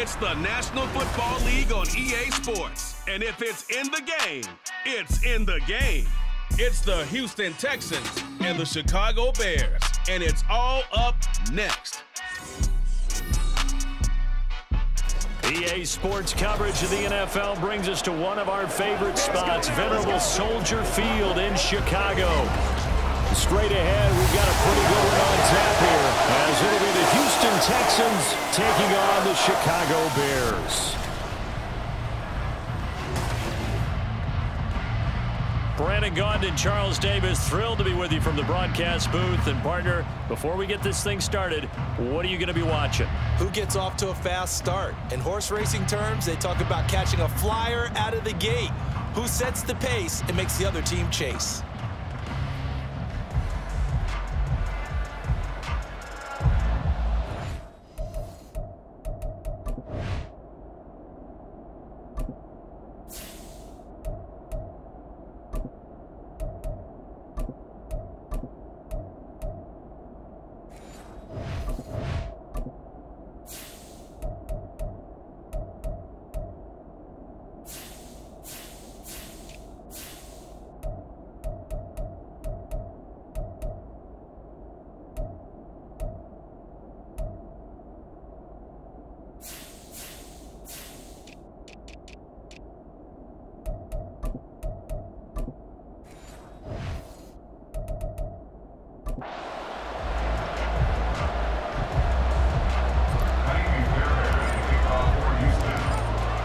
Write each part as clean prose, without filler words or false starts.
It's the National Football League on EA Sports. And if it's in the game, it's in the game. It's the Houston Texans and the Chicago Bears. And it's all up next. EA Sports coverage of the NFL brings us to one of our favorite spots, venerable Soldier Field in Chicago. Straight ahead, we've got a pretty good one on tap here, as it'll be the Houston Texans taking on the Chicago Bears. Brandon Gaudin and Charles Davis, thrilled to be with you from the broadcast booth. And partner, before we get this thing started, what are you going to be watching? Who gets off to a fast start? In horse racing terms, they talk about catching a flyer out of the gate. Who sets the pace and makes the other team chase?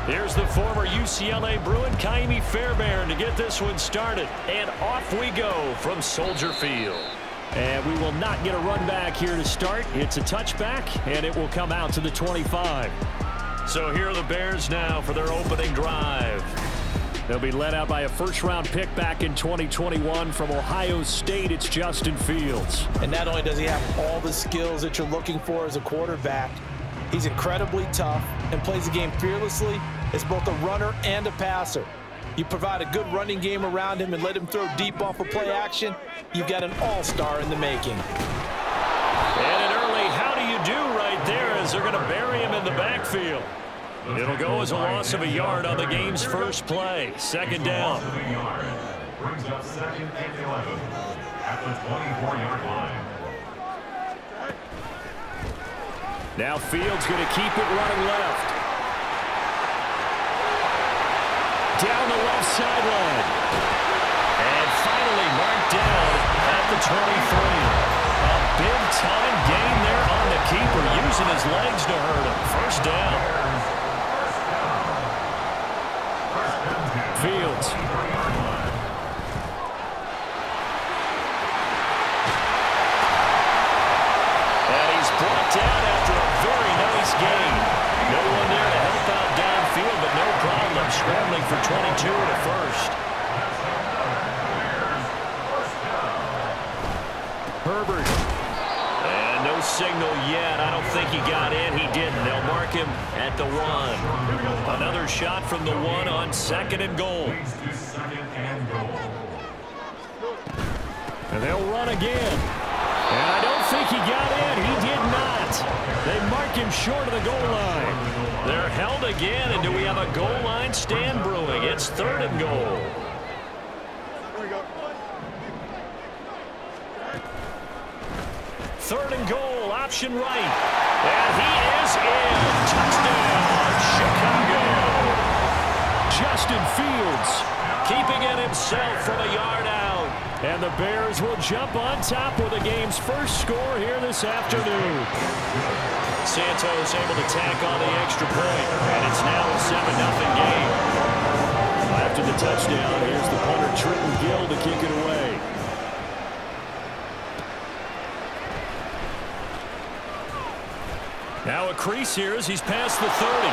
Here's the former UCLA Bruin, Kaimi Fairbairn, to get this one started. And off we go from Soldier Field. And we will not get a run back here to start. It's a touchback, and it will come out to the 25. So here are the Bears now for their opening drive. They'll be led out by a first-round pick back in 2021 from Ohio State. It's Justin Fields. And not only does he have all the skills that you're looking for as a quarterback, he's incredibly tough and plays the game fearlessly as both a runner and a passer. You provide a good running game around him and let him throw deep off of play action, you've got an all-star in the making. And an early how do you do right there as they're going to bury him in the backfield. It'll go as a loss of a yard on the game's first play. Second down. Brings up 2nd and 11 at the 24-yard line. Now Fields going to keep it running left. Down the left sideline. And finally marked down at the 23. A big-time gain there on the keeper, using his legs to hurt him. First down. Fields. And he's brought down after a very nice gain. No one there to help out downfield, but no problem scrambling for 22 and a first. Herbert. And no signal yet. I don't think he got in. He didn't. They'll mark him at the 1. Another shot from the 1 on 2nd and goal. And they'll run again. And I don't think he got in. He did not. They mark him short of the goal line. They're held again, and do we have a goal line stand brewing? It's 3rd and goal. Third and goal, option right. And he is in. Touchdown, Chicago. Justin Fields keeping it himself from a yard out. And the Bears will jump on top with the game's first score here this afternoon. Santos able to tack on the extra point, and it's now a 7-0 game. After the touchdown, here's the punter Trenton Gill to kick it away. Now a crease here as he's past the 30.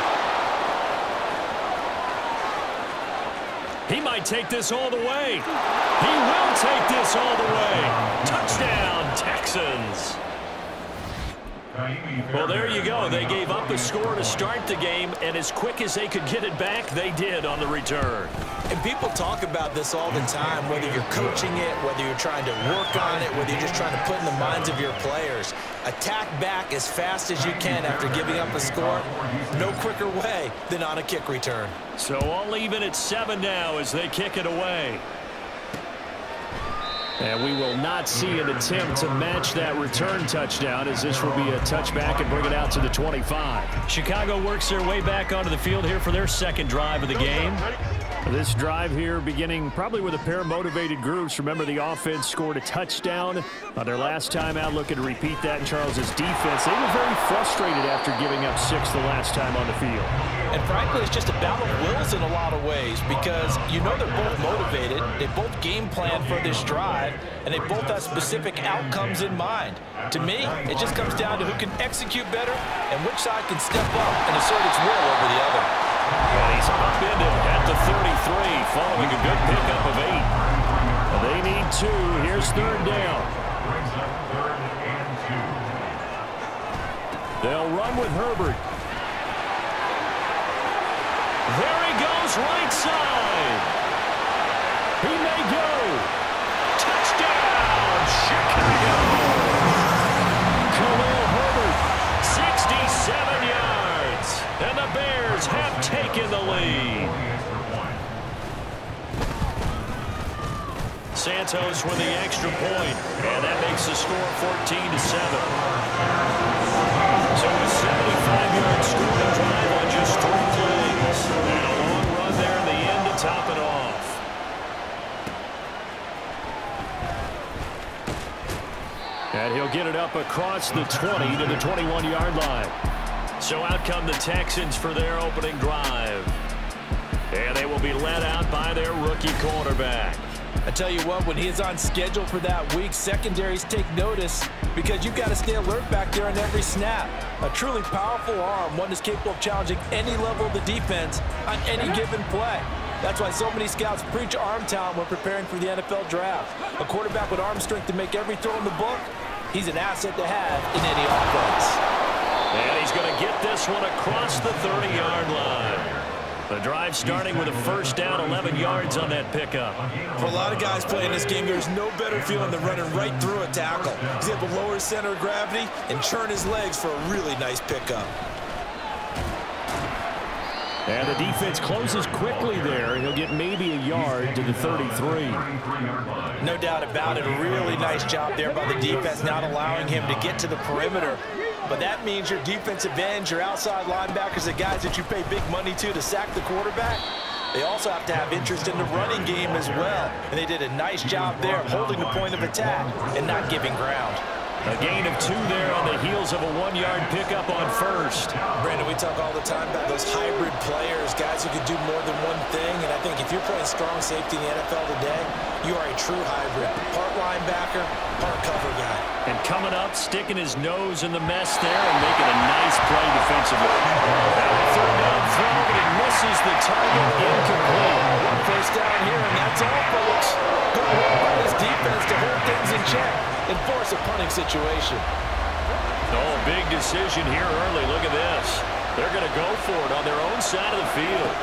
He might take this all the way. He will take this all the way. Touchdown, Texans. Well, there you go. They gave up a score to start the game, and as quick as they could get it back, they did on the return. And people talk about this all the time, whether you're coaching it, whether you're trying to work on it, whether you're just trying to put in the minds of your players. Attack back as fast as you can after giving up a score. No quicker way than on a kick return. So all even at 7 now as they kick it away. And we will not see an attempt to match that return touchdown, as this will be a touchback and bring it out to the 25. Chicago works their way back onto the field here for their second drive of the game. This drive here beginning probably with a pair of motivated groups. Remember, the offense scored a touchdown on their last time out, looking to repeat that in Charles's defense. They were very frustrated after giving up 6 the last time on the field. And frankly, it's just a battle of wills in a lot of ways, because you know they're both motivated, they both game plan for this drive, and they both have specific outcomes in mind. To me, it just comes down to who can execute better and which side can step up and assert its will over the other. And he's upended at the 33, following a good pickup of 8. They need 2. Here's 3rd down. They'll run with Herbert. There he goes, right side. He may go. Touchdown, Chicago. Khalil Herbert, 67 yards. And the Bears have taken the lead. Santos with the extra point, and that makes the score 14-7. So a 75-yard scoring drive on just 3 plays. And a long run there in the end to top it off. And he'll get it up across the 20 to the 21-yard line. So out come the Texans for their opening drive. And they will be led out by their rookie quarterback. I tell you what, when he is on schedule for that week, secondaries take notice, because you've got to stay alert back there on every snap. A truly powerful arm, one that's capable of challenging any level of the defense on any given play. That's why so many scouts preach arm talent when preparing for the NFL draft. A quarterback with arm strength to make every throw in the book, he's an asset to have in any offense. And he's going to get this one across the 30-yard line. The drive starting with a 1st down, 11 yards on that pickup. For a lot of guys playing this game, there's no better feeling than running right through a tackle. He's able to lower his center of gravity and churn his legs for a really nice pickup. And the defense closes quickly there. He'll get maybe a yard to the 33. No doubt about it. A really nice job there by the defense, not allowing him to get to the perimeter. But that means your defensive ends, your outside linebackers, the guys that you pay big money to sack the quarterback, they also have to have interest in the running game as well. And they did a nice job there holding the point of attack and not giving ground. A gain of 2 there on the heels of a 1-yard pickup on 1st. Brandon, we talk all the time about those hybrid players, guys who can do more than one thing. And I think if you're playing strong safety in the NFL today, you are a true hybrid. Part linebacker, part cover guy. And coming up, sticking his nose in the mess there and making a nice play defensively. Now 3rd down throw, but he misses the target, incomplete. 1st down here, and that's all, folks. Good work by this defense to hold things in check and force a punting situation. Oh, big decision here early. Look at this. They're going to go for it on their own side of the field.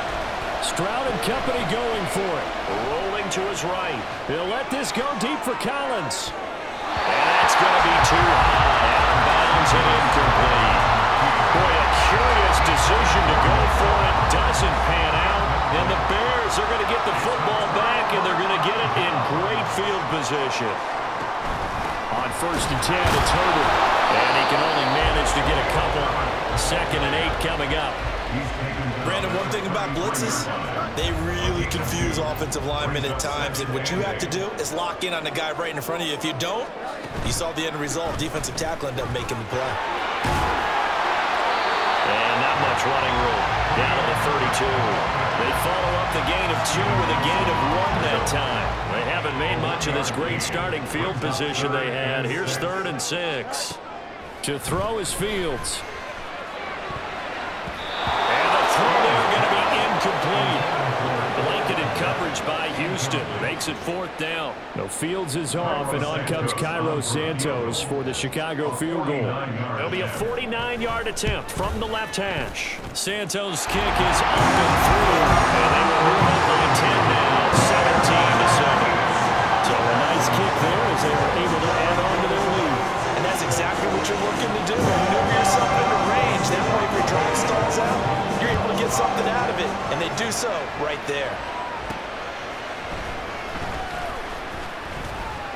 Stroud and company going for it. Rolling to his right. He'll let this go deep for Collins. And that's going to be too high. Out of bounds and incomplete. Boy, a curious decision to go for it. Doesn't pan out. And the Bears are going to get the football back, and they're going to get it in great field position. On 1st and 10, it's Herbert. And he can only manage to get a couple. 2nd and 8 coming up. Brandon, one thing about blitzes, they really confuse offensive linemen at times, and what you have to do is lock in on the guy right in front of you. If you don't, you saw the end result. Defensive tackle ended up making the play. And not much running room. Down to the 32. They follow up the gain of 2 with a gain of 1 that time. They haven't made much of this great starting field position they had. Here's 3rd and 6. To throw is Fields. And the throw there going to be incomplete. Blanketed coverage by Houston. Makes it 4th down. No, Fields is off, and on comes Cairo Santos for the Chicago field goal. It'll be a 49-yard attempt from the left hash. Santos' kick is up and through, and they will move up by 10 now, 17-7. So a nice kick there as they are able to add on to their lead. And that's exactly what you're looking to do. Maneuver yourself into range. That way, if your drive stalls out, you're able to get something out of it. And they do so right there.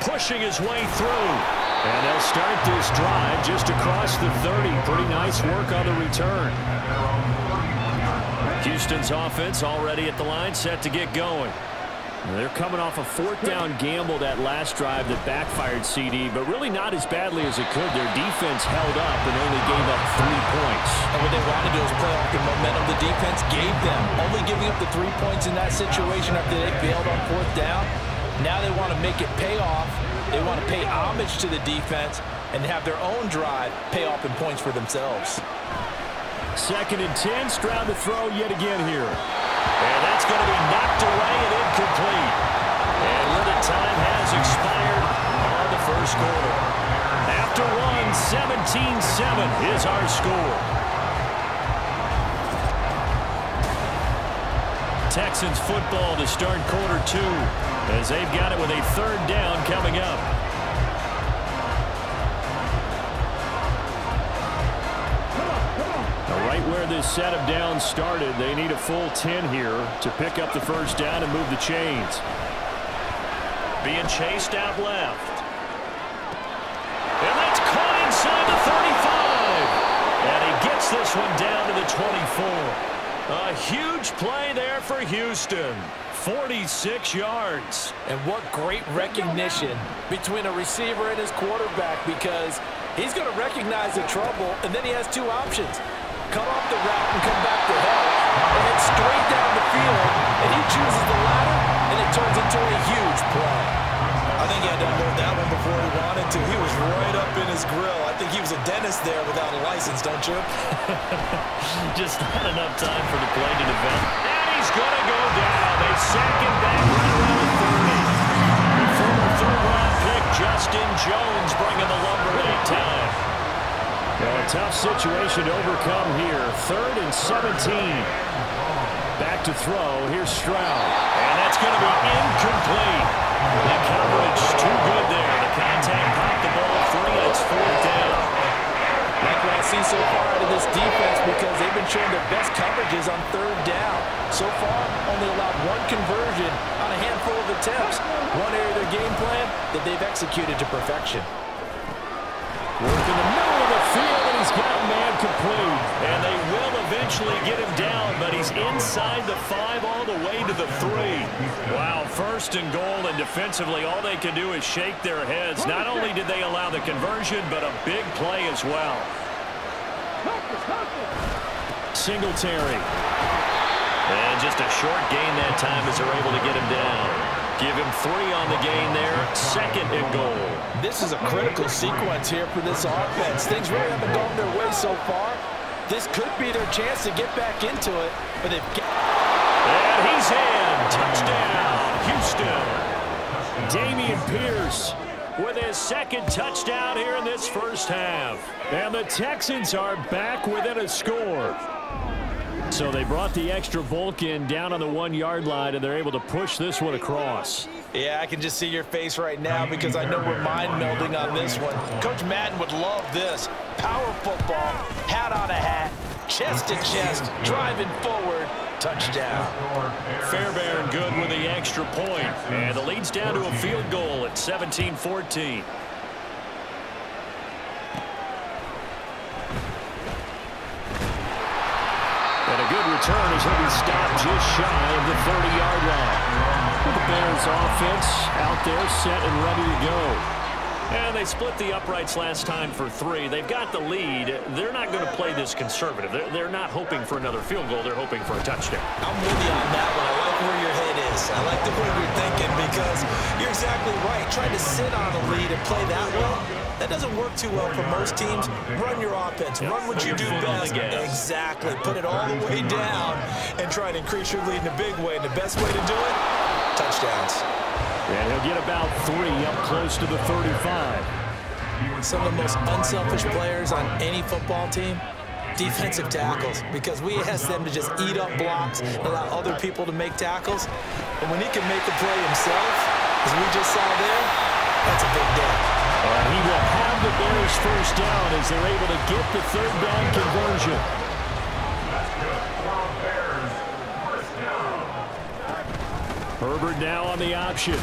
Pushing his way through. And they'll start this drive just across the 30. Pretty nice work on the return. Houston's offense already at the line, set to get going. They're coming off a 4th down gamble that last drive that backfired CD, but really not as badly as it could. Their defense held up and only gave up 3 points. And what they wanted to do is play off the momentum the defense gave them. Only giving up the 3 points in that situation after they failed on 4th down. Now they want to make it pay off. They want to pay homage to the defense and have their own drive pay off in points for themselves. 2nd and 10, Stroud to throw yet again here. And that's going to be knocked away and incomplete. And limited time has expired on the first quarter. After one, 17-7 is our score. Texans football to start quarter 2 as they've got it with a 3rd down coming up. Right where this set of downs started, they need a full 10 here to pick up the first down and move the chains. Being chased out left. And that's caught inside the 35. And he gets this one down to the 24. A huge play there for Houston. 46 yards. And what great recognition between a receiver and his quarterback, because he's going to recognize the trouble, and then he has 2 options. Cut off the route and come back to help, and then straight down the field, and he chooses the latter, and it turns into a huge play. I think he had to unload that one before he wanted to. He was right up in his grill. I think he was a dentist there without a license, don't you? Just not enough time for the play to develop. And he's going to go down. They sack him back right around the 30. The former 3rd-round pick, Justin Jones, bringing the lumber at time. Well, a tough situation to overcome here. 3rd and 17. Back to throw. Here's Stroud. And that's going to be incomplete. The coverage too good there. The contact popped the ball free, and it's 4th down. Like what I see so far out of this defense, because they've been showing their best coverages on 3rd down. So far, only allowed 1 conversion on a handful of attempts. One area of their game plan that they've executed to perfection. Work in the middle of the field, and he's got a man complete. And they will eventually get him down, but he's inside the 5 all the way to the 3. Wow, 1st and goal, and defensively all they can do is shake their heads. Not only did they allow the conversion, but a big play as well. Singletary. And just a short gain that time as they're able to get him down. Give him 3 on the gain there. 2nd and goal. This is a critical sequence here for this offense. Things really haven't gone their way so far. This could be their chance to get back into it, but they've got... And he's in. Touchdown, Houston. Dameon Pierce with his 2nd touchdown here in this first half. And the Texans are back within a score. So they brought the extra bulk in down on the 1-yard line, and they're able to push this one across. Yeah, I can just see your face right now because I know we're mind-melding on this one. Coach Madden would love this. Power football, hat on a hat, chest to chest, driving forward, touchdown. Fairbairn good with the extra point, and the lead's down to a field goal at 17-14. And a good return as he'll be stopped just shy of the 30-yard line. The Bears offense out there set and ready to go. And they split the uprights last time for 3. They've got the lead. They're not going to play this conservative. They're not hoping for another field goal. They're hoping for a touchdown. I'm with you on that one. I like where your head is. I like the way you're thinking because you're exactly right. Trying to sit on a lead and play that well, That doesn't work too well for most teams. Run your offense. Run what you do best. Exactly. Put it all the way down and try and increase your lead in a big way. And the best way to do it, touchdowns. And he'll get about 3 up close to the 35. Some of the most unselfish players on any football team, defensive tackles, because we ask them to just eat up blocks and allow other people to make tackles. And when he can make a play himself, as we just saw there, that's a big day. And he will have the Bears first down as they're able to get the third down conversion. Herbert now on the option.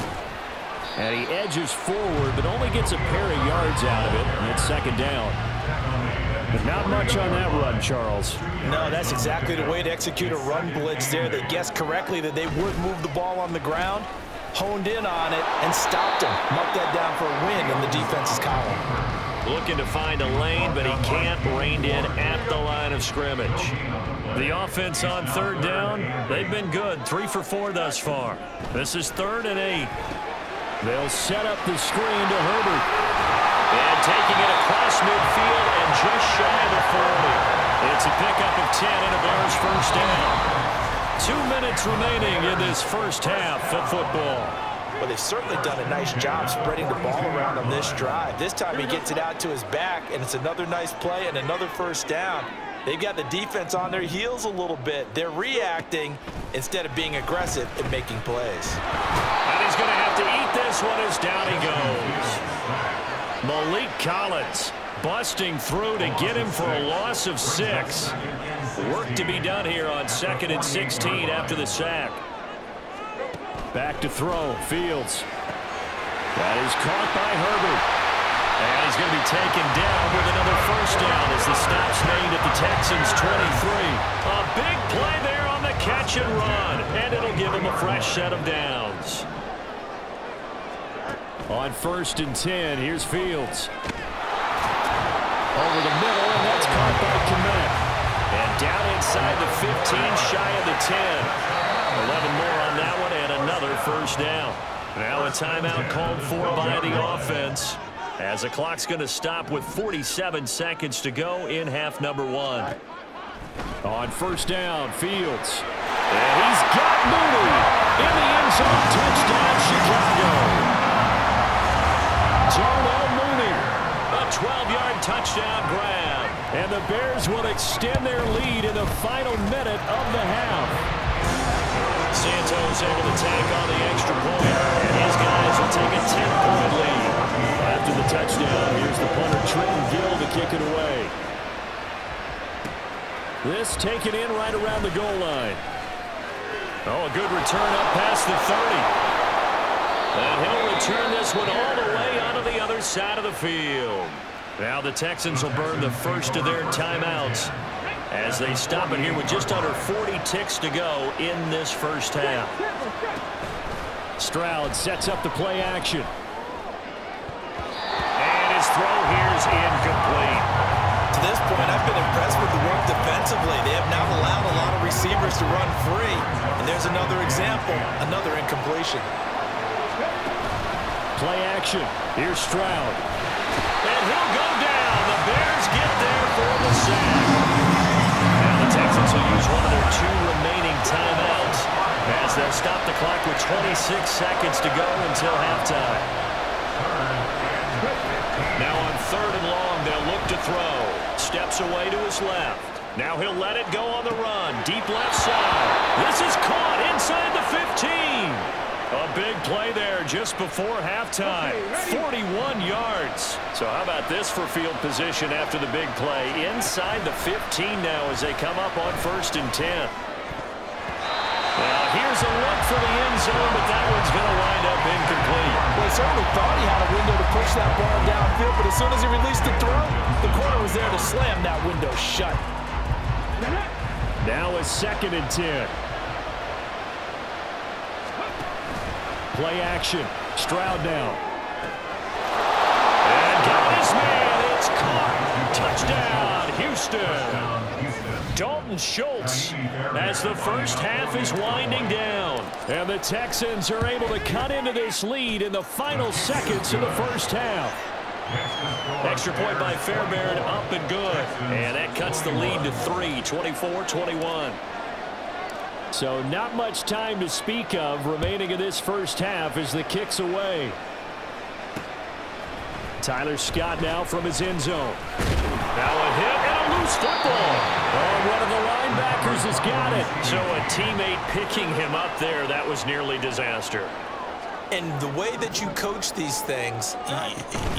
And he edges forward, but only gets a pair of yards out of it. And it's second down. But not much on that run, Charles. No, that's exactly the way to execute a run blitz there. They guessed correctly that they would move the ball on the ground, honed in on it, and stopped him. Marked that down for a win in the defense's column. Looking to find a lane, but he can't. Reined in at the line of scrimmage. The offense on third down, they've been good. 3 for 4 thus far. This is 3rd and 8. They'll set up the screen to Herbert. And taking it across midfield and just shy of the 40. It's a pickup of 10 and a Bears first down. 2 minutes remaining in this first half of football. Well, they've certainly done a nice job spreading the ball around on this drive. This time he gets it out to his back, and it's another nice play and another first down. They've got the defense on their heels a little bit. They're reacting instead of being aggressive and making plays. And he's going to have to eat this one as down he goes. Malik Collins busting through to get him for a loss of 6. Work to be done here on 2nd and 16 after the sack. Back to throw, Fields. That is caught by Herbert. And he's going to be taken down with another first down as the stop's made at the Texans' 23. A big play there on the catch and run, and it'll give him a fresh set of downs. On 1st and 10, here's Fields. Over the middle, and that's caught by Kmet. And down inside the 15, shy of the 10. 11 more on that one, and another first down. Now a timeout called for by the offense, as the clock's going to stop with 47 seconds to go in half number 1. On 1st down, Fields. And he's got Mooney in the end zone. Touchdown, Chicago. Darnell Mooney, a 12-yard touchdown grab. And the Bears will extend their lead in the final minute of the half. Santos able to tack on the extra point, and his guys will take a 10-point lead. After the touchdown, here's the punter, Trenton Gill, to kick it away. This taken in right around the goal line. Oh, a good return up past the 30. And he'll return this one all the way onto the other side of the field. Now the Texans will burn the first of their timeouts as they stop it here with just under 40 ticks to go in this first half. Stroud sets up the play action. And his throw here is incomplete. To this point, I've been impressed with the work defensively. They have now allowed a lot of receivers to run free. And there's another example, another incompletion. Play action. Here's Stroud. And he'll go down. The Bears get there for the sack. Now the Texans will use one of their 2 remaining timeouts as they'll stop the clock with 26 seconds to go until halftime. Now on 3rd and long, they'll look to throw. Steps away to his left. Now he'll let it go on the run. Deep left side. This is caught inside the 15. A big play there just before halftime. 41 yards. So how about this for field position after the big play? Inside the 15 now as they come up on 1st and 10. Now here's a look for the end zone, but that one's going to wind up incomplete. Well, he certainly thought he had a window to push that ball downfield, but as soon as he released the throw, the corner was there to slam that window shut. Now a 2nd and 10. Play action. Stroud now. And got his man. It's caught. Touchdown, Houston. Dalton Schultz as the first half is winding down. And the Texans are able to cut into this lead in the final seconds of the first half. Extra point by Fairbairn, up and good. And that cuts the lead to 3, 24-21. So not much time to speak of remaining in this first half as the kick's away. Tyler Scott now from his end zone. Now a hit and a loose football. Oh, one of the linebackers has got it. So a teammate picking him up there, that was nearly disaster. And the way that you coach these things,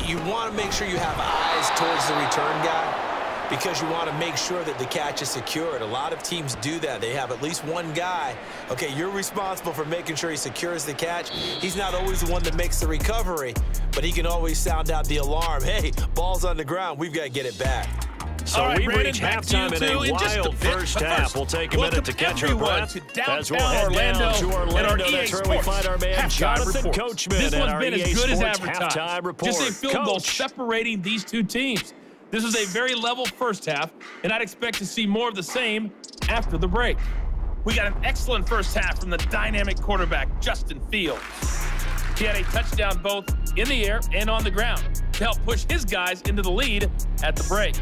you want to make sure you have eyes towards the return guy because you want to make sure that the catch is secured. A lot of teams do that. They have at least one guy. Okay, you're responsible for making sure he secures the catch. He's not always the one that makes the recovery, but he can always sound out the alarm. Hey, ball's on the ground. We've got to get it back. So we reach halftime in a wild first half. We'll take a minute to catch our breath as we'll head down to Orlando. That's where we find our man Jonathan Coachman. This one's been as good as advertised. Halftime report. Just a field goal separating these two teams. This is a very level first half, and I'd expect to see more of the same after the break. We got an excellent first half from the dynamic quarterback, Justin Fields. He had a touchdown both in the air and on the ground to help push his guys into the lead at the break.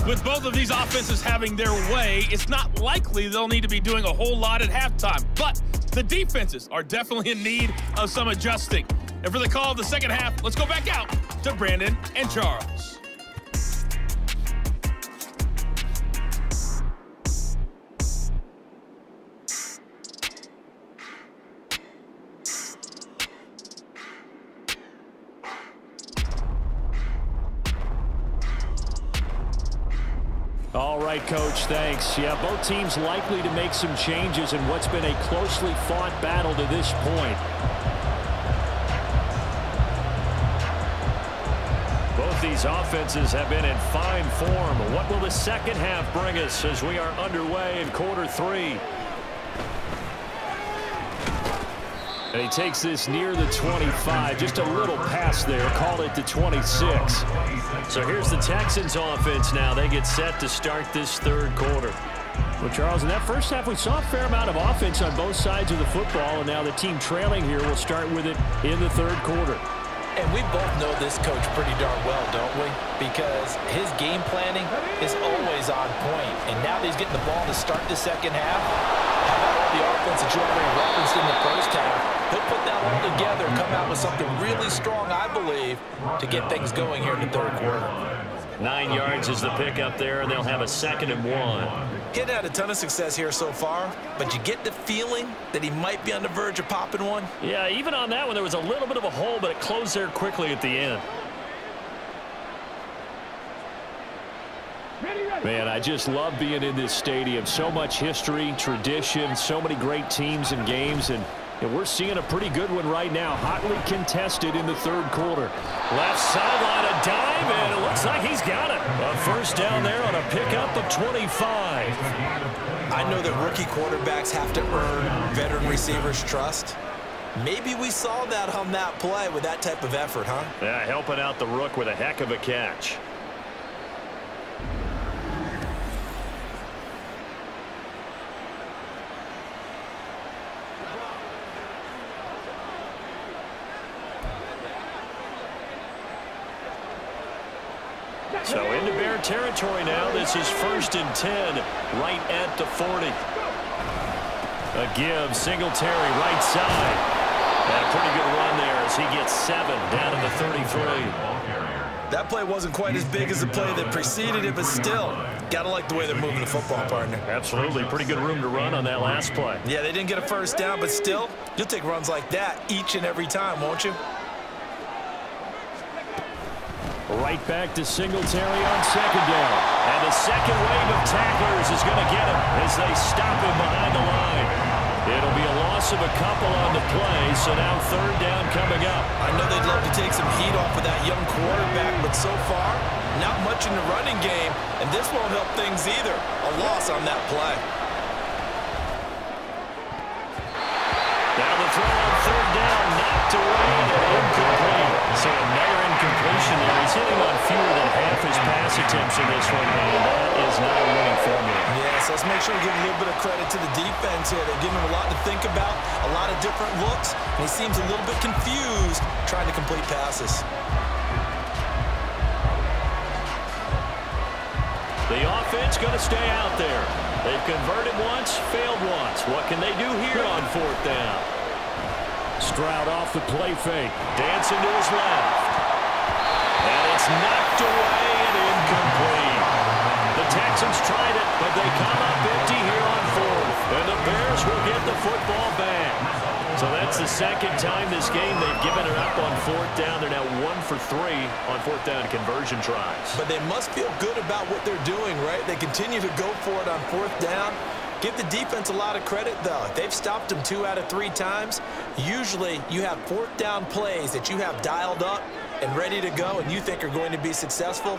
With both of these offenses having their way, it's not likely they'll need to be doing a whole lot at halftime. But the defenses are definitely in need of some adjusting. And for the call of the second half, let's go back out to Brandon and Charles. All right, Coach, thanks. Yeah, both teams likely to make some changes in what's been a closely fought battle to this point. Both these offenses have been in fine form. What will the second half bring us as we are underway in quarter 3? And he takes this near the 25, just a little pass there, call it the 26. So here's the Texans offense now. They get set to start this third quarter. Well, Charles, in that first half, we saw a fair amount of offense on both sides of the football, and now the team trailing here will start with it in the third quarter. And we both know this coach pretty darn well, don't we? Because his game planning is always on point. And now that he's getting the ball to start the second half, how about all the offense that you already referenced in the first half? He'll put that all together and come out with something really strong, I believe, to get things going here in the third quarter. 9 yards is the pickup there, and they'll have a 2nd and 1. He hadn't had a ton of success here so far, but you get the feeling that he might be on the verge of popping one. Yeah, even on that one, there was a little bit of a hole, but it closed there quickly at the end. Man, I just love being in this stadium. So much history, tradition, so many great teams and games, and we're seeing a pretty good one right now. Hotly contested in the third quarter. Left sideline, a dive, and it looks like he's got it. A first down there on a pickup of 25. I know that rookie quarterbacks have to earn veteran receivers' trust. Maybe we saw that on that play with that type of effort, huh? Yeah, helping out the rook with a heck of a catch. So into Bear territory now. This is 1st and 10, right at the 40. A give, Singletary, right side. And a pretty good run there as he gets 7 down to the 33. That play wasn't quite as big as the play that preceded it, but still, gotta like the way they're moving the football, partner. Absolutely. Pretty good room to run on that last play. Yeah, they didn't get a first down, but still, you'll take runs like that each and every time, won't you? Right back to Singletary on 2nd down. And the second wave of tacklers is going to get him as they stop him behind the line. It'll be a loss of a couple on the play, so now 3rd down coming up. I know they'd love to take some heat off of that young quarterback, but so far, not much in the running game, and this won't help things either. A loss on that play. Now the throw on 3rd down, knocked away and incomplete. So another incompletion there. He's hitting on fewer than half his pass attempts in this one, and that is not a winning formula. Yeah, so let's make sure we give a little bit of credit to the defense here. They're giving them a lot to think about, a lot of different looks, and he seems a little bit confused trying to complete passes. The offense going to stay out there. They've converted once, failed once. What can they do here on 4th down? Stroud off the play fake. Dancing to his left. And it's knocked away and incomplete. The Texans tried it, but they come up empty here on 4th. And the Bears will get the football back. So that's the second time this game they've given it up on 4th down. They're now 1 for 3 on 4th down conversion tries. But they must feel good about what they're doing, right? They continue to go for it on 4th down. Give the defense a lot of credit, though. They've stopped them 2 out of 3 times. Usually, you have 4th down plays that you have dialed up and ready to go and you think are going to be successful.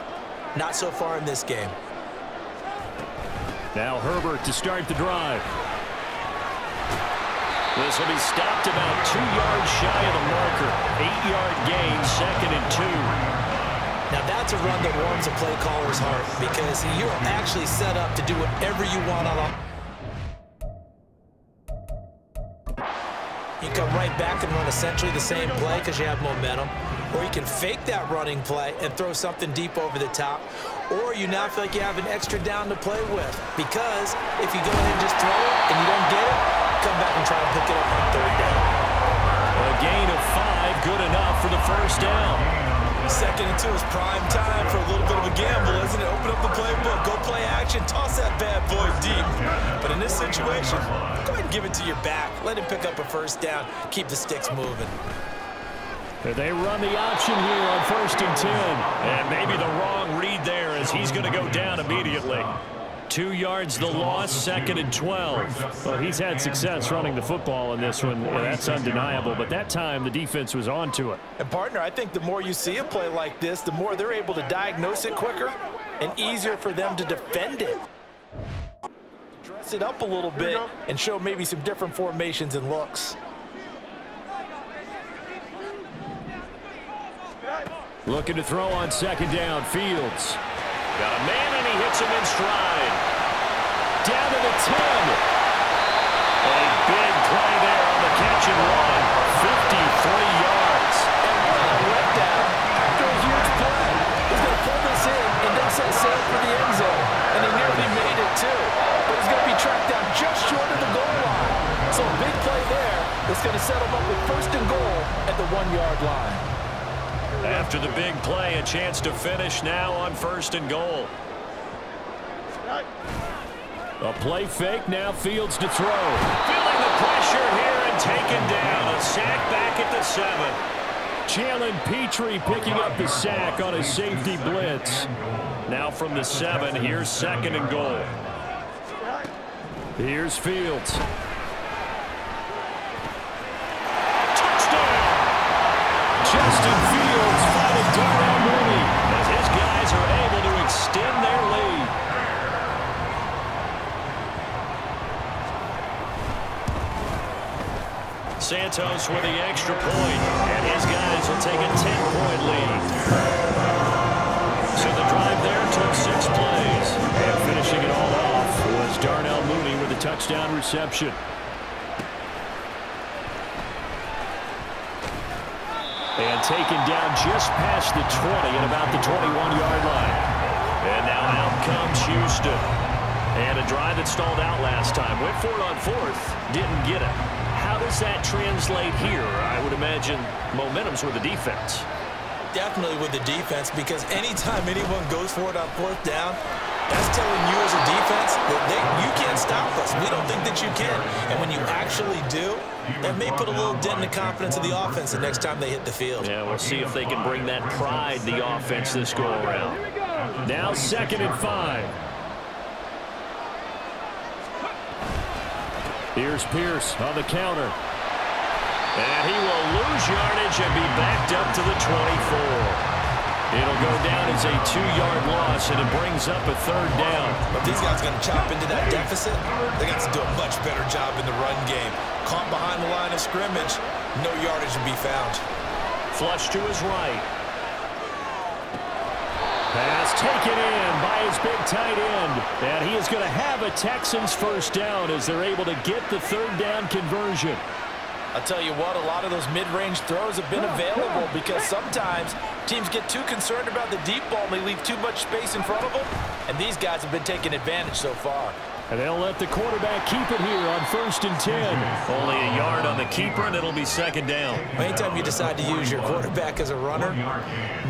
Not so far in this game. Now Herbert to start the drive. This will be stopped about 2 yards shy of the marker. 8-yard gain, 2nd and 2. Now that's a run that warms a play caller's heart because you're actually set up to do whatever you want on a... You come right back and run essentially the same play because you have momentum. Or you can fake that running play and throw something deep over the top. Or you now feel like you have an extra down to play with. Because if you go ahead and just throw it and you don't get it, come back and try and pick it up on 3rd down. A gain of 5, good enough for the 1st down. 2nd and 2 is prime time for a little bit of a gamble, isn't it? Open up the playbook, go play action, toss that bad boy deep. But in this situation, go ahead and give it to your back. Let him pick up a 1st down. Keep the sticks moving. They run the option here on 1st and 10. And maybe the wrong read there as he's going to go down immediately. 2 yards the loss, 2nd and 12. Well, he's had success running the football in this one. Yeah, that's undeniable. But that time, the defense was on to it. And, partner, I think the more you see a play like this, the more they're able to diagnose it quicker and easier for them to defend it. Dress it up a little bit and show maybe some different formations and looks. Looking to throw on 2nd down, Fields. Got a man, and he hits him in stride. Down to the 10. A big play there on the catch and run. 53 yards. And what a letdown after a huge play. He's going to pull this in and then set sail for the end zone. And he nearly made it, too. But he's going to be tracked down just short of the goal line. So a big play there is going to set him up with 1st and goal at the 1-yard line. After the big play, a chance to finish now on 1st and goal. A play fake, now Fields to throw. Feeling the pressure here and taken down. A sack back at the 7. Jalen Petrie picking up the sack on a safety blitz. Now from the 7, here's 2nd and goal. Here's Fields. Justin Fields finding Darnell Mooney as his guys are able to extend their lead. Santos with the extra point, and his guys will take a 10-point lead. So the drive there took 6 plays, and finishing it all off was Darnell Mooney with a touchdown reception. And taken down just past the 20 at about the 21-yard line. And now out comes Houston. And a drive that stalled out last time. Went for it on 4th. Didn't get it. How does that translate here? I would imagine momentum's with the defense. Definitely with the defense, because anytime anyone goes for it on 4th down, that's telling you as a defense that you can't stop us. We don't think that you can. And when you actually do, that may put a little dent in the confidence of the offense the next time they hit the field. Yeah, we'll see if they can bring that pride, the offense, this go-around. Now 2nd and 5. Here's Pierce on the counter. And he will lose yardage and be backed up to the 24. It'll go down as a 2-yard loss, and it brings up a 3rd down. But these guys are going to chop into that deficit. They got to do a much better job in the run game. Caught behind the line of scrimmage, no yardage to be found. Flush to his right. Pass taken in by his big tight end. And he is going to have a Texans 1st down as they're able to get the 3rd down conversion. I'll tell you what, a lot of those mid-range throws have been available because sometimes teams get too concerned about the deep ball and they leave too much space in front of them, and these guys have been taking advantage so far. And they'll let the quarterback keep it here on 1st and 10. Only a yard on the keeper, and it'll be 2nd down. Anytime you decide to use your quarterback as a runner,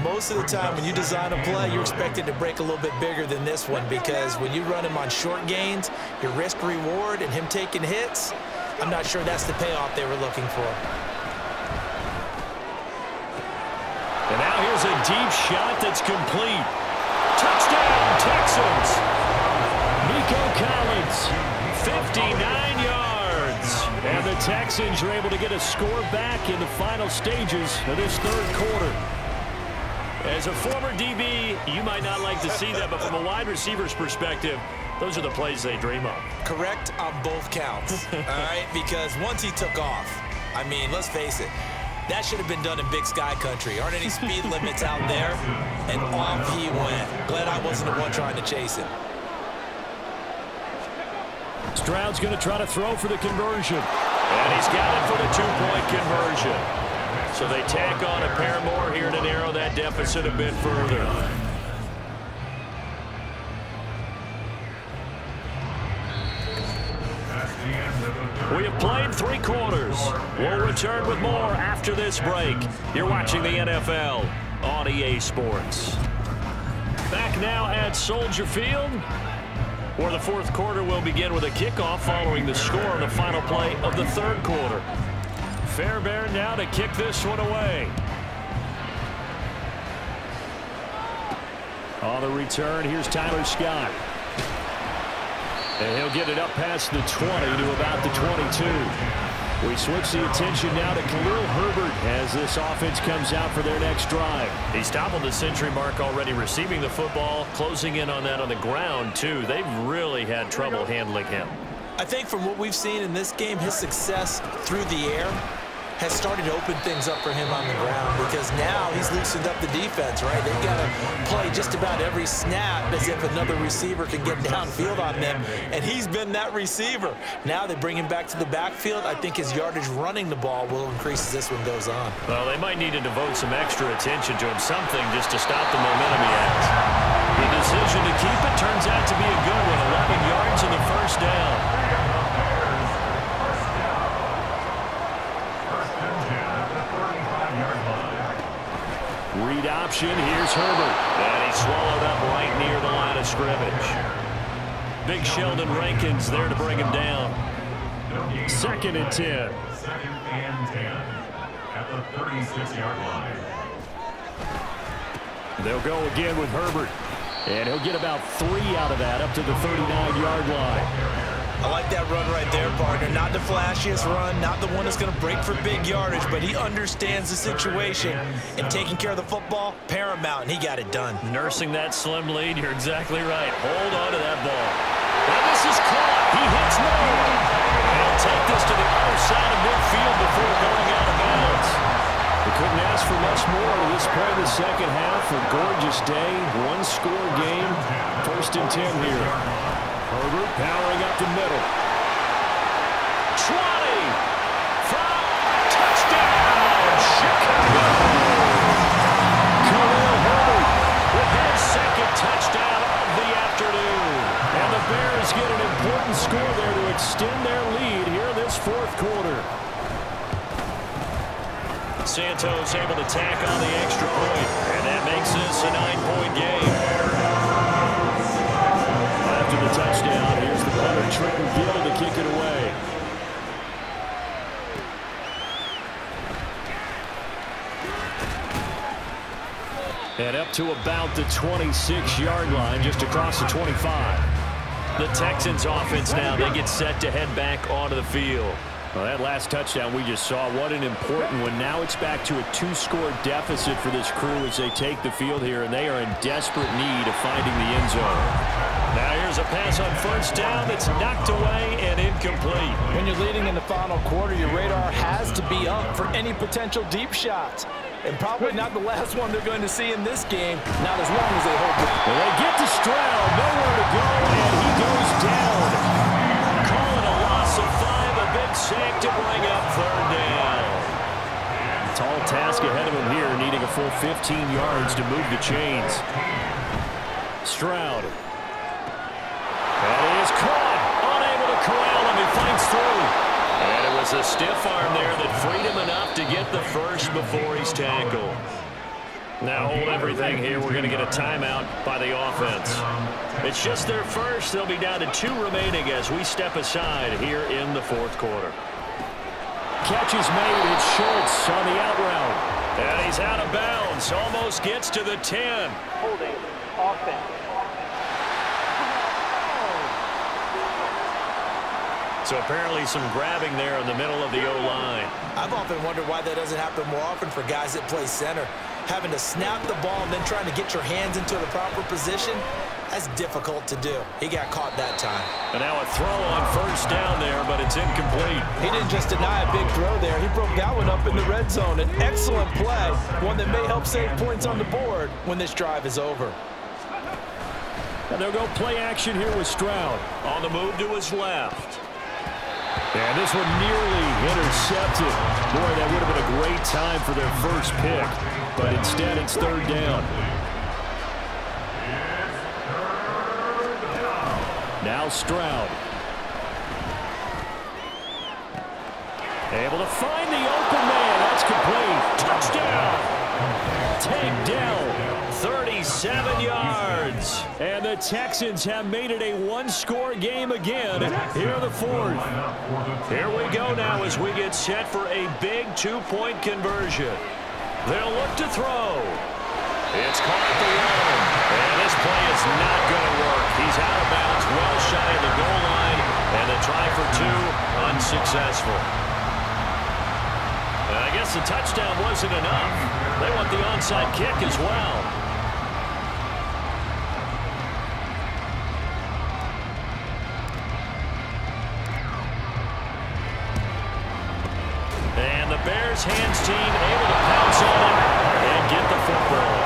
most of the time when you design a play, you're expected to break a little bit bigger than this one because when you run him on short gains, your risk-reward and him taking hits, I'm not sure that's the payoff they were looking for. And now here's a deep shot that's complete. Touchdown, Texans! Nico Collins, 59 yards. And the Texans are able to get a score back in the final stages of this 3rd quarter. As a former DB, you might not like to see that, but from a wide receiver's perspective, those are the plays they dream of. Correct on both counts, all right? Because once he took off, I mean, let's face it, that should have been done in Big Sky country. Aren't any speed limits out there? And off he went. Glad I wasn't the one trying to chase him. Stroud's going to try to throw for the conversion. And he's got it for the 2-point conversion. So they tack on a pair more here to narrow that deficit a bit further. We have played 3 quarters. We'll return with more after this break. You're watching the NFL on EA Sports. Back now at Soldier Field, where the 4th quarter will begin with a kickoff following the score on the final play of the 3rd quarter. Fairbairn now to kick this one away. On the return, here's Tyler Scott. And he'll get it up past the 20 to about the 22. We switch the attention now to Khalil Herbert as this offense comes out for their next drive. He's toppled the century mark already receiving the football, closing in on that on the ground, too. They've really had trouble handling him. I think from what we've seen in this game, his success through the air has started to open things up for him on the ground because now he's loosened up the defense, right? They've got to play just about every snap as if another receiver can get downfield on them, and he's been that receiver. Now they bring him back to the backfield. I think his yardage running the ball will increase as this one goes on. Well, they might need to devote some extra attention to him, something just to stop the momentum he has. The decision to keep it turns out to be a good one, 11 yards in the 1st down. Read option, here's Herbert. And he's swallowed up right near the line of scrimmage. Big Sheldon Rankins there to bring him down. 2nd and 10. 2nd and 10 at the 36-yard line. They'll go again with Herbert. And he'll get about 3 out of that up to the 39-yard line. I like that run right there, partner. Not the flashiest run, not the one that's going to break for big yardage, but he understands the situation, and taking care of the football, paramount, and he got it done. Nursing that slim lead, you're exactly right. Hold on to that ball. And this is caught. He hits Moore. And he'll take this to the other side of midfield before going out of bounds. They couldn't ask for much more to this point of the 2nd half. A gorgeous day, 1-score game. 1st and 10 here. Herbert powering up the middle. 20. 5. Touchdown, Chicago. Khalil Herbert with his 2nd touchdown of the afternoon. And the Bears get an important score there to extend their lead here this 4th quarter. Santos able to tack on the extra point, and that makes this a 9-point game. After the touchdown, here's the punter, Trenton Gill, to kick it away. And up to about the 26-yard line, just across the 25. The Texans offense now, they get set to head back onto the field. Well, that last touchdown we just saw, what an important one. Now it's back to a 2-score deficit for this crew as they take the field here, and they are in desperate need of finding the end zone. Now here's a pass on 1st down that's knocked away and incomplete. When you're leading in the final quarter, your radar has to be up for any potential deep shots. And probably not the last one they're going to see in this game, not as long as they hold it. Well, they get to Stroud, nowhere to go, and he goes down. Calling a loss of 5, a big sack to bring up 3rd down. Tall task ahead of him here, needing a full 15 yards to move the chains. Stroud. And he is caught. Unable to corral him. He fights through. And it was a stiff arm there that freed him enough to get the first before he's tackled. Now hold everything here. We're going to get a timeout by the offense. It's just their first. They'll be down to 2 remaining as we step aside here in the fourth quarter. Catch is made. It's Schultz on the out route. And he's out of bounds. Almost gets to the 10. Holding. Offense. So apparently some grabbing there in the middle of the O-line. I've often wondered why that doesn't happen more often for guys that play center. Having to snap the ball and then trying to get your hands into the proper position, that's difficult to do. He got caught that time. And now a throw on first down there, but it's incomplete. He didn't just deny a big throw there. He broke that one up in the red zone. An excellent play, one that may help save points on the board when this drive is over. And they'll go play action here with Stroud. On the move to his left. And this one nearly intercepted. Boy, that would have been a great time for their first pick. But instead, it's third down. Now Stroud. Able to find the open man. That's complete. Touchdown. Takedown. 37 yards. And the Texans have made it a one-score game again here in the fourth. Here we go now as we get set for a big 2-point conversion. They'll look to throw. It's caught at the line. And this play is not going to work. He's out of bounds, well shy of the goal line. And the try for 2, unsuccessful. And I guess the touchdown wasn't enough. They want the onside kick as well. And the Bears hands team able to pounce on it and get the football.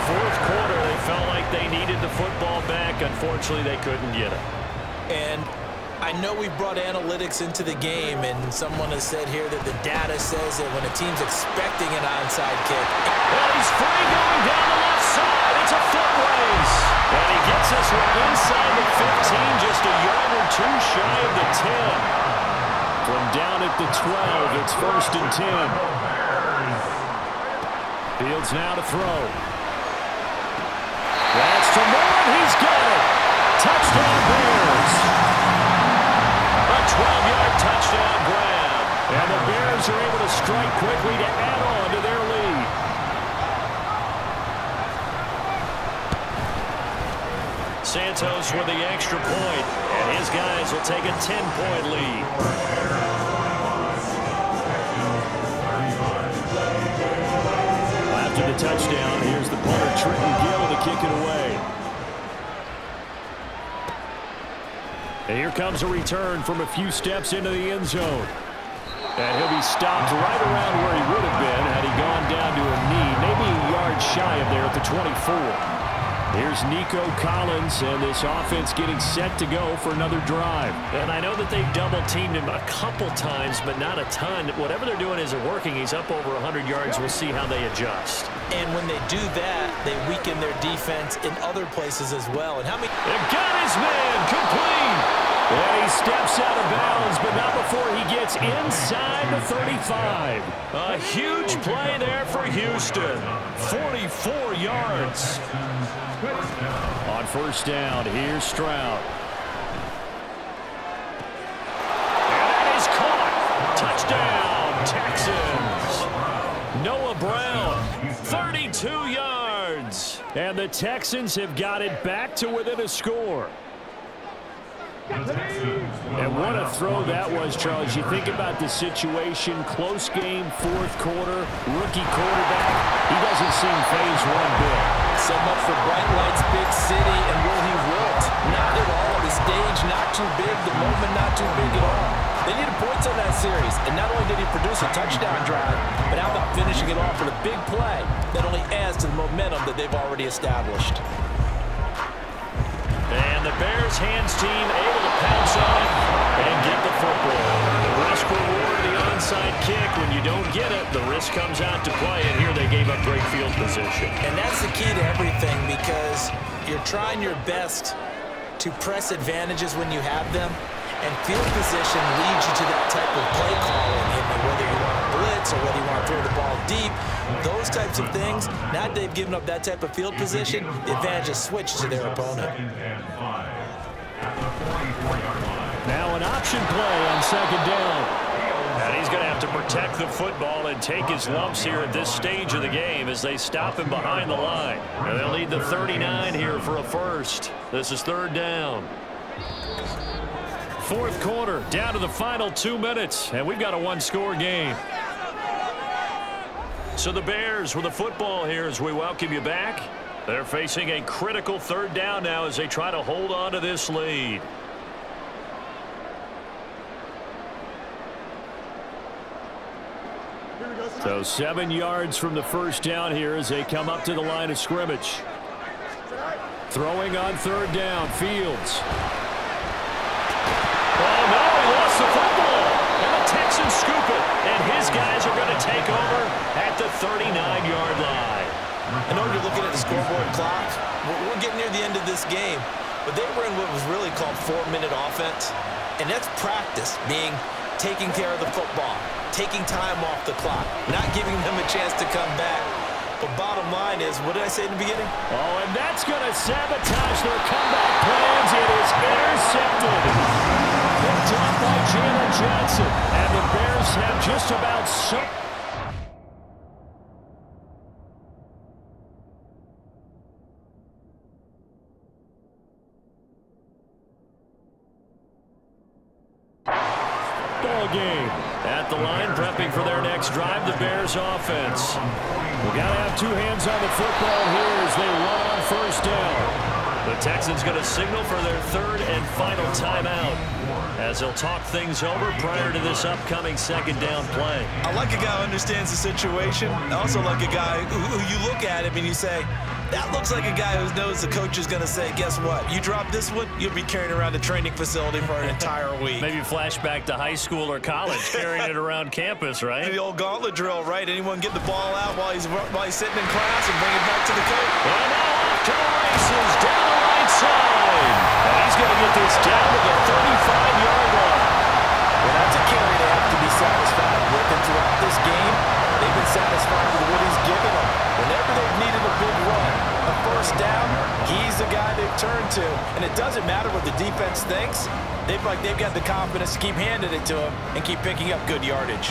Fourth quarter, they felt like they needed the football back. Unfortunately, they couldn't get it. And I know we brought analytics into the game, and someone has said here that the data says that when a team's expecting an onside kick. Well, he's free going down the left side. It's a foot race. And he gets us right inside the 15, just a yard or 2 shy of the 10. From down at the 12, it's first and 10. Fields now to throw. That's to Moore. He's got it. Touchdown Bears. A 12-yard touchdown grab. And the Bears are able to strike quickly to add on to their lead. Santos with the extra point, and his guys will take a 10-point lead. After the touchdown, here's the punter, Trenton Gill, to kick it away. And here comes a return from a few steps into the end zone. And he'll be stopped right around where he would have been had he gone down to a knee, maybe a yard shy of there at the 24. Here's Nico Collins, and this offense getting set to go for another drive. And I know that they've double-teamed him a couple times, but not a ton. Whatever they're doing isn't working. He's up over 100 yards. We'll see how they adjust. And when they do that, they weaken their defense in other places as well. And how many... They've got his man complete. And he steps out of bounds, but not before he gets inside the 35. A huge play there for Houston. 44 yards. On first down, here's Stroud. And that is caught. Touchdown, Texans. Noah Brown, 32 yards. And the Texans have got it back to within a score. And what a throw that was, Charles. You think about the situation, close game, fourth quarter, rookie quarterback. He doesn't seem phased one bit. So much for bright lights, big city, and will he wilt? Not at all. The stage not too big, the moment not too big at all. They needed points on that series, and not only did he produce a touchdown drive, but how about finishing it off with a big play that only adds to the momentum that they've already established. And the Bears hands team able to pounce on it and get the football. The risk reward of the onside kick. When you don't get it, the risk comes out to play, and here they gave up great field position. And that's the key to everything, because you're trying your best to press advantages when you have them, and field position leads you to that type of play calling, whether you want to blitz or whether you want to throw the ball deep, those types of things. Now that they've given up that type of field position, the advantage is switched to their opponent. Now an option play on second down. And he's going to have to protect the football and take his lumps here at this stage of the game as they stop him behind the line. And they'll need the 39 here for a first. This is third down. Fourth quarter, down to the final 2 minutes, and we've got a one-score game. So the Bears with the football here as we welcome you back. They're facing a critical third down now as they try to hold on to this lead. So 7 yards from the first down here as they come up to the line of scrimmage. Throwing on third down, Fields. Oh, no, he lost the football. And the Texans scoop it. And his guys are going to take over at the 39-yard line. I know you're looking at the scoreboard clock. We're getting near the end of this game. But they were in what was really called 4-minute offense. And that's practice, meaning taking care of the football, taking time off the clock, not giving them a chance to come back. But bottom line is, what did I say in the beginning? Oh, and that's going to sabotage their comeback plans. It is intercepted. Picked up by Jalen Johnson. And the Bears have just about so... Ball game. At the line, prepping for their next drive, the Bears offense. We got to have two hands on the football here as they run on first down. The Texans going to signal for their third and final timeout as they'll talk things over prior to this upcoming second down play. I like a guy who understands the situation. I also like a guy who you look at him and you say, that looks like a guy who knows the coach is going to say, guess what? You drop this one, you'll be carrying around the training facility for an entire week. Maybe flashback to high school or college, carrying it around campus, right? The old gauntlet drill, right? Anyone get the ball out while he's sitting in class and bring it back to the coach. And now off to the races, down the right side. And he's going to get this down to the 35-yard line. Well, that's a carry they have to be satisfied with. And throughout this game, they've been satisfied with what he's given them. Whenever they've needed a big run, a first down, he's the guy they've turned to. And it doesn't matter what the defense thinks. They've got the confidence to keep handing it to him and keep picking up good yardage.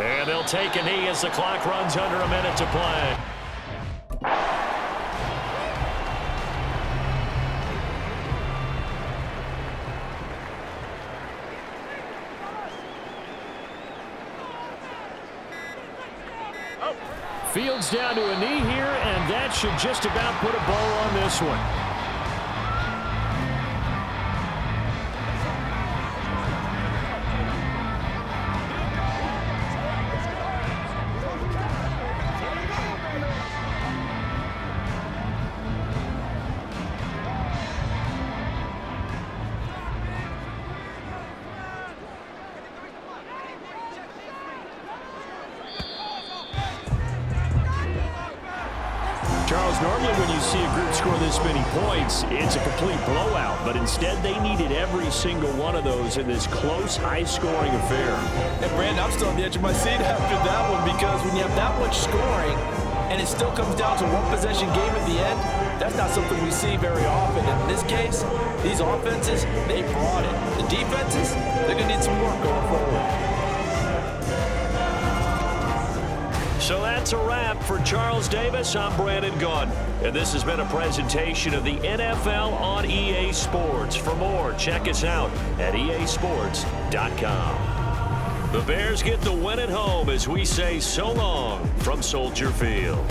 And they'll take a knee as the clock runs under a minute to play. Fields down to a knee here, and that should just about put a bow on this one. Charles, normally when you see a group score this many points, it's a complete blowout. But instead, they needed every single one of those in this close, high-scoring affair. And, Brandon, I'm still on the edge of my seat after that one, because when you have that much scoring and it still comes down to one possession game at the end, that's not something we see very often. And in this case, these offenses, they brought it. The defenses, they're going to need some work going forward. So that's a wrap for Charles Davis. I'm Brandon Gunn. And this has been a presentation of the NFL on EA Sports. For more, check us out at easports.com. The Bears get the win at home as we say so long from Soldier Field.